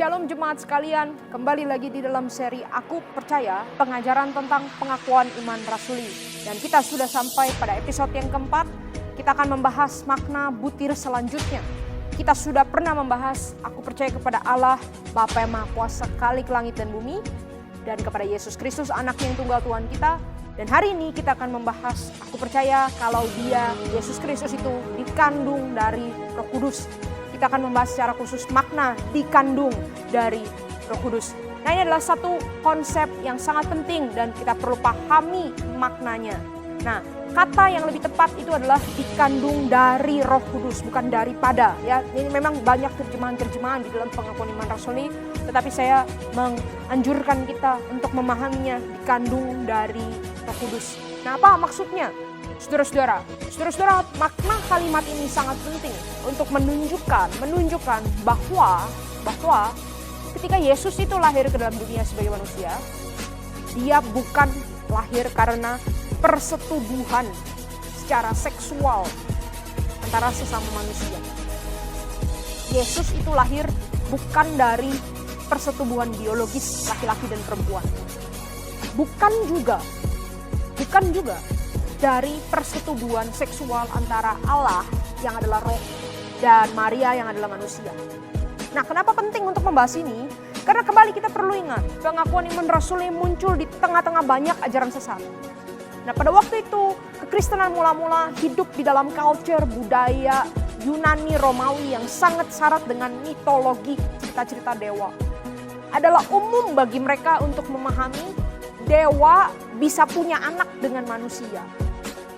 Shalom jemaat sekalian, kembali lagi di dalam seri Aku Percaya, pengajaran tentang pengakuan iman rasuli. Dan kita sudah sampai pada episode yang keempat, kita akan membahas makna butir selanjutnya. Kita sudah pernah membahas aku percaya kepada Allah, Bapa yang Maha Kuasa Khalik langit dan bumi, dan kepada Yesus Kristus anak yang tunggal Tuhan kita. Dan hari ini kita akan membahas aku percaya kalau Dia, Yesus Kristus itu dikandung dari Roh Kudus. Kita akan membahas secara khusus makna dikandung dari Roh Kudus. Nah, ini adalah satu konsep yang sangat penting dan kita perlu pahami maknanya. Nah, kata yang lebih tepat itu adalah dikandung dari Roh Kudus, bukan daripada. Ya, ini memang banyak terjemahan-terjemahan di dalam pengakuan iman rasuli, tetapi saya menganjurkan kita untuk memahaminya dikandung dari Roh Kudus. Nah, apa maksudnya? Saudara-saudara, makna kalimat ini sangat penting untuk menunjukkan bahwa ketika Yesus itu lahir ke dalam dunia sebagai manusia, Dia bukan lahir karena persetubuhan secara seksual antara sesama manusia. Yesus itu lahir bukan dari persetubuhan biologis laki-laki dan perempuan. Bukan juga dari persetubuhan seksual antara Allah yang adalah roh dan Maria yang adalah manusia. Nah, kenapa penting untuk membahas ini? Karena kembali kita perlu ingat, pengakuan iman rasuli muncul di tengah-tengah banyak ajaran sesat. Nah, pada waktu itu kekristenan mula-mula hidup di dalam culture budaya Yunani Romawi yang sangat syarat dengan mitologi cerita-cerita dewa. Adalah umum bagi mereka untuk memahami dewa bisa punya anak dengan manusia.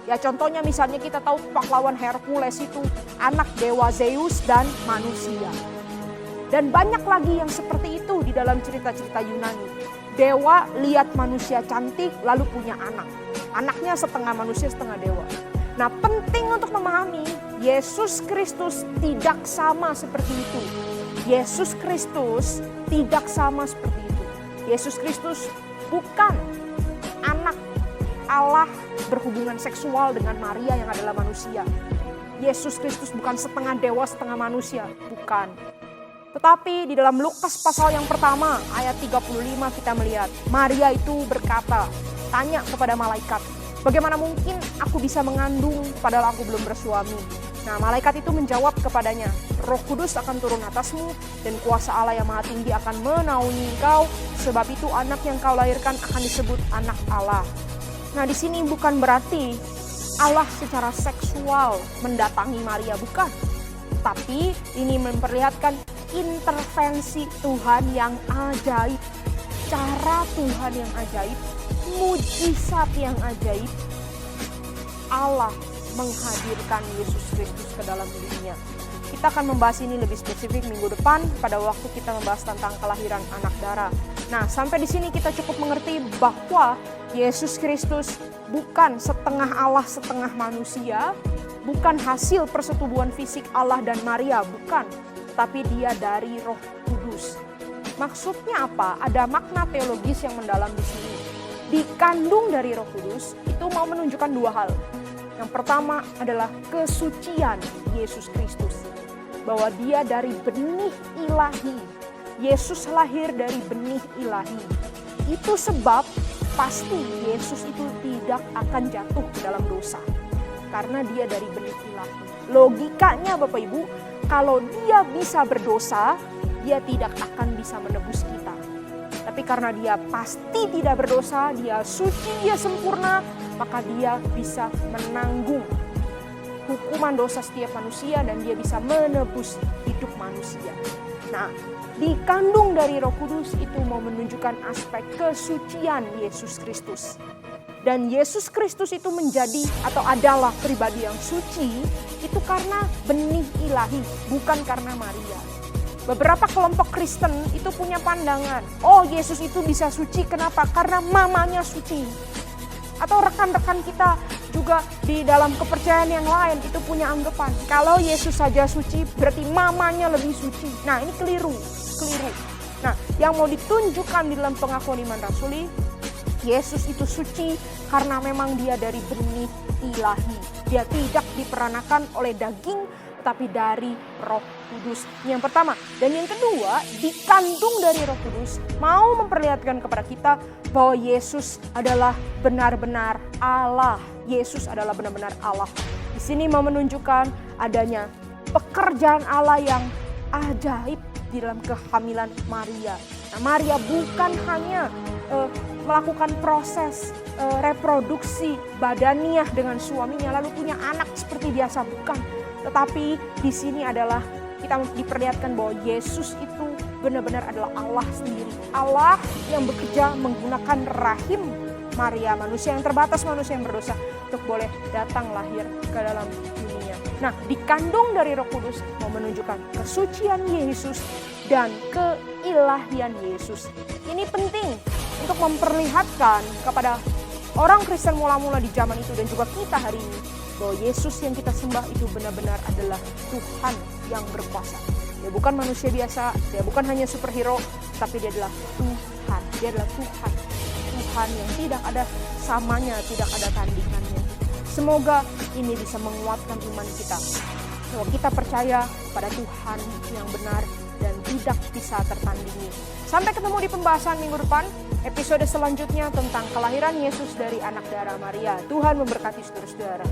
Ya, contohnya misalnya kita tahu pahlawan Hercules itu anak dewa Zeus dan manusia. Dan banyak lagi yang seperti itu di dalam cerita-cerita Yunani. Dewa lihat manusia cantik lalu punya anak. Anaknya setengah manusia setengah dewa. Nah, penting untuk memahami Yesus Kristus tidak sama seperti itu. Yesus Kristus tidak sama seperti itu. Yesus Kristus bukan anak Allah berhubungan seksual dengan Maria yang adalah manusia. Yesus Kristus bukan setengah dewa setengah manusia, bukan. Tetapi di dalam Lukas pasal yang pertama ayat 35 kita melihat Maria itu berkata, tanya kepada malaikat, bagaimana mungkin aku bisa mengandung padahal aku belum bersuami? Nah, malaikat itu menjawab kepadanya, Roh Kudus akan turun atasmu dan kuasa Allah yang Maha Tinggi akan menaungi engkau, sebab itu anak yang kau lahirkan akan disebut anak Allah. Nah, di sini bukan berarti Allah secara seksual mendatangi Maria, bukan. Tapi ini memperlihatkan intervensi Tuhan yang ajaib, cara Tuhan yang ajaib, mujizat yang ajaib. Allah menghadirkan Yesus Kristus ke dalam dunia. Kita akan membahas ini lebih spesifik minggu depan pada waktu kita membahas tentang kelahiran anak darah. Nah, sampai di sini kita cukup mengerti bahwa Yesus Kristus bukan setengah Allah setengah manusia, bukan hasil persetubuhan fisik Allah dan Maria, bukan. Tapi Dia dari Roh Kudus. Maksudnya apa? Ada makna teologis yang mendalam di sini. Dikandung dari Roh Kudus itu mau menunjukkan dua hal. Yang pertama adalah kesucian Yesus Kristus. Bahwa Dia dari benih ilahi. Yesus lahir dari benih ilahi. Itu sebab pasti Yesus itu tidak akan jatuh ke dalam dosa. Karena Dia dari benih ilahi. Logikanya Bapak Ibu, kalau Dia bisa berdosa, Dia tidak akan bisa menebus kita. Tapi karena Dia pasti tidak berdosa, Dia suci, Dia sempurna, maka Dia bisa menanggung hukuman dosa setiap manusia dan Dia bisa menebus hidup manusia. Nah, dikandung dari Roh Kudus itu mau menunjukkan aspek kesucian Yesus Kristus. Dan Yesus Kristus itu menjadi atau adalah pribadi yang suci itu karena benih ilahi, bukan karena Maria. Beberapa kelompok Kristen itu punya pandangan, oh Yesus itu bisa suci, kenapa? Karena mamanya suci. Atau rekan-rekan kita juga di dalam kepercayaan yang lain itu punya anggapan, kalau Yesus saja suci berarti mamanya lebih suci. Nah, ini keliru. Nah, yang mau ditunjukkan di dalam pengakuan iman rasuli, Yesus itu suci karena memang Dia dari benih ilahi. Dia tidak diperanakan oleh daging tetapi dari Roh Kudus. Ini yang pertama. Dan yang kedua, dikandung dari Roh Kudus mau memperlihatkan kepada kita bahwa Yesus adalah benar-benar Allah. Yesus adalah benar-benar Allah. Di sini mau menunjukkan adanya pekerjaan Allah yang ajaib di dalam kehamilan Maria. Nah, Maria bukan hanya melakukan proses reproduksi badaniah dengan suaminya lalu punya anak seperti biasa, bukan. Tetapi di sini adalah kita diperlihatkan bahwa Yesus itu benar-benar adalah Allah sendiri. Allah yang bekerja menggunakan rahim Maria, manusia yang terbatas, manusia yang berdosa, untuk boleh datang lahir ke dalam dunia. Nah, dikandung dari Roh Kudus mau menunjukkan kesucian Yesus dan keilahian Yesus. Ini penting untuk memperlihatkan kepada orang Kristen mula-mula di zaman itu dan juga kita hari ini bahwa Yesus yang kita sembah itu benar-benar adalah Tuhan yang berkuasa. Dia bukan manusia biasa, dia bukan hanya superhero, tapi dia adalah Tuhan. Dia adalah Tuhan. Tuhan yang tidak ada samanya, tidak ada tandingannya. Semoga ini bisa menguatkan iman kita. Bahwa kita percaya pada Tuhan yang benar dan tidak bisa tertandingi. Sampai ketemu di pembahasan minggu depan, episode selanjutnya tentang kelahiran Yesus dari anak darah Maria. Tuhan memberkati saudara-saudara.